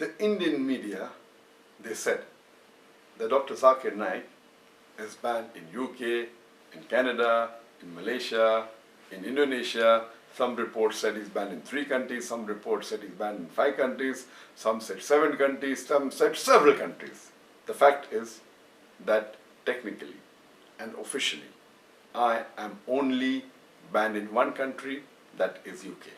The Indian media, they said that Dr. Zakir Naik is banned in UK, in Canada, in Malaysia, in Indonesia. Some reports said he's banned in 3 countries, some reports said he's banned in 5 countries, some said 7 countries, some said several countries. The fact is that technically and officially, I am only banned in 1 country, that is UK.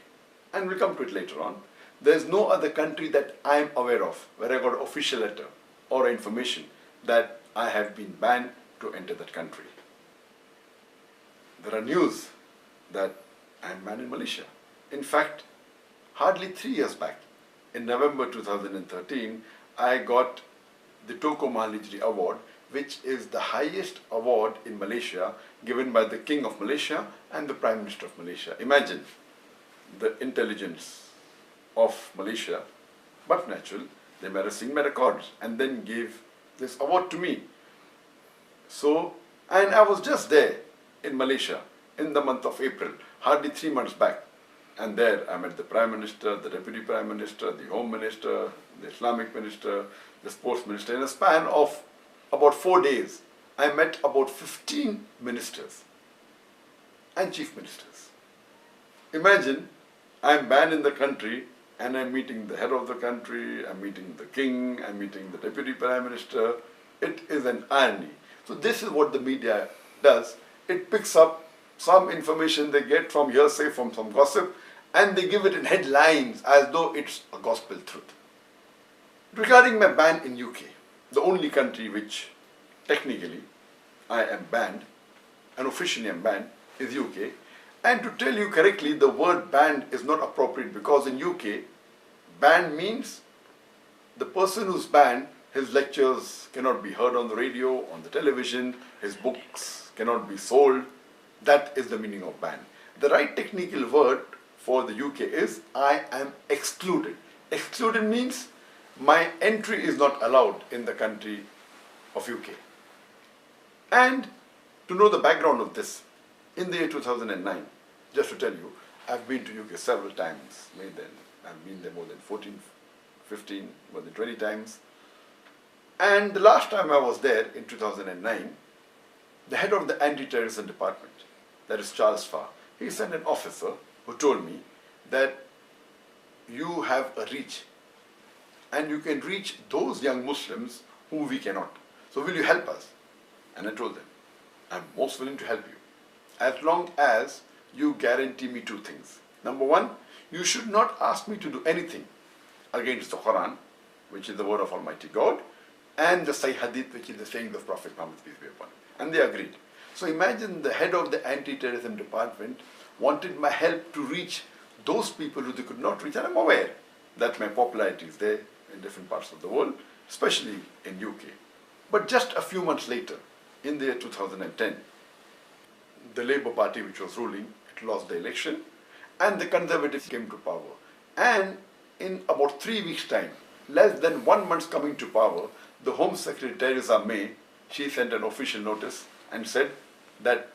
And we'll come to it later on. There's no other country that I am aware of where I got an official letter or information that I have been banned to enter that country. There are news that I am banned in Malaysia. In fact, hardly 3 years back, in November 2013, I got the Toko Mahalijri Award, which is the highest award in Malaysia given by the King of Malaysia and the Prime Minister of Malaysia. Imagine the intelligence of Malaysia, but natural, they made a sing my records and then gave this award to me. So, and I was just there in Malaysia in the month of April, hardly 3 months back. And there I met the Prime Minister, the Deputy Prime Minister, the Home Minister, the Islamic Minister, the Sports Minister. In a span of about 4 days, I met about 15 ministers and chief ministers. Imagine, I'm banned in the country and I'm meeting the head of the country, I'm meeting the king, I'm meeting the Deputy Prime Minister. It is an irony. So this is what the media does. It picks up some information they get from hearsay, from some gossip, and they give it in headlines as though it's a gospel truth. Regarding my ban in UK, the only country which technically I am banned and officially am banned is UK. And to tell you correctly, the word banned is not appropriate because in UK, banned means the person who's banned, his lectures cannot be heard on the radio, on the television, his books cannot be sold. That is the meaning of ban. The right technical word for the UK is I am excluded. Excluded means my entry is not allowed in the country of UK. And to know the background of this, in the year 2009, just to tell you, I've been to UK several times. I've been there more than 14, 15, more than 20 times. And the last time I was there in 2009, the head of the anti-terrorism department, that is Charles Farr, he sent an officer who told me that you have a reach and you can reach those young Muslims who we cannot. So will you help us? And I told them, I'm most willing to help you as long as you guarantee me 2 things. Number 1, you should not ask me to do anything against the Quran, which is the word of Almighty God, and the Sahih Hadith, which is the saying of Prophet Muhammad, peace be upon him. And they agreed. So imagine the head of the anti-terrorism department wanted my help to reach those people who they could not reach. And I'm aware that my popularity is there in different parts of the world, especially in UK. But just a few months later, in the year 2010, the Labour Party, which was ruling, it lost the election, and the Conservatives came to power. And in about 3 weeks' time, less than 1 month coming to power, the Home Secretary Theresa May, she sent an official notice and said that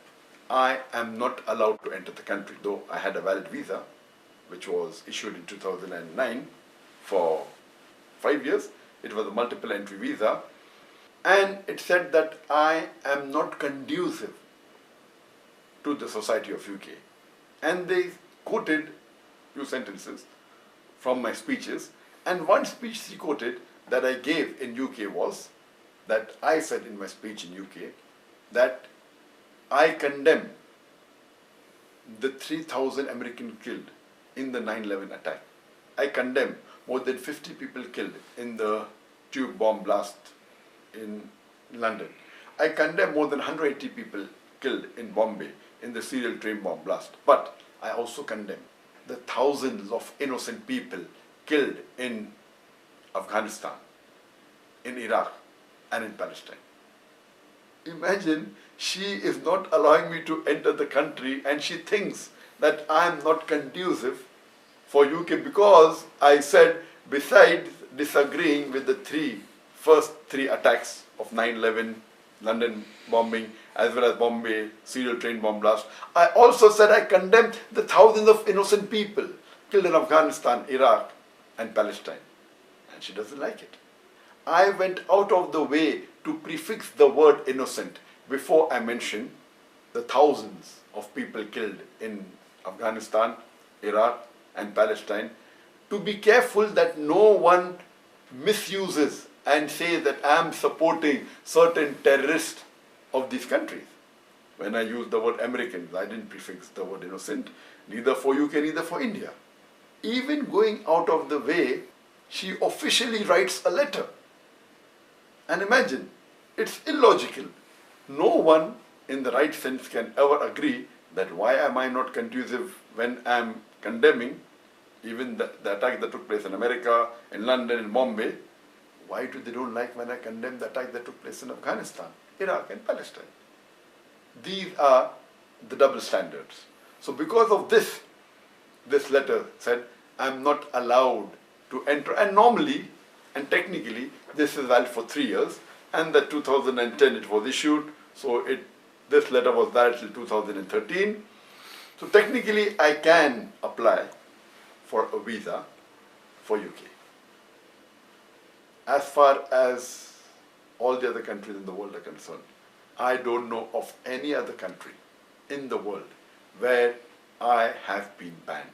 I am not allowed to enter the country, though I had a valid visa, which was issued in 2009 for 5 years. It was a multiple entry visa. And it said that I am not conducive to the society of UK. And they quoted few sentences from my speeches. And one speech she quoted that I gave in UK was that I said in my speech in UK that I condemn the 3,000 Americans killed in the 9/11 attack. I condemn more than 50 people killed in the tube bomb blast in London. I condemn more than 180 people killed in Bombay in the serial train bomb blast. But I also condemn the thousands of innocent people killed in Afghanistan, in Iraq, and in Palestine. Imagine, she is not allowing me to enter the country and she thinks that I am not conducive for UK because I said, besides disagreeing with the first three attacks of 9/11, London bombing, as well as Bombay serial train bomb blast, I also said I condemned the thousands of innocent people killed in Afghanistan, Iraq, and Palestine. And and she doesn't like it. I went out of the way to prefix the word innocent before I mention the thousands of people killed in Afghanistan, Iraq and Palestine, to be careful that no one misuses and says that I am supporting certain terrorists of these countries. When I used the word Americans, I didn't prefix the word innocent, neither for UK, neither for India. Even going out of the way, she officially writes a letter. And imagine, it's illogical. No one in the right sense can ever agree that why am I not conducive when I'm condemning even the attack that took place in America, in London, in Bombay. Why do they don't like when I condemn the attack that took place in Afghanistan, Iraq and Palestine? These are the double standards. So because of this, this letter said, I'm not allowed to enter. And normally, and technically, this is valid for 3 years. And that 2010 it was issued. So this letter was valid till 2013. So technically, I can apply for a visa for UK. As far as all the other countries in the world are concerned, I don't know of any other country in the world where I have been banned.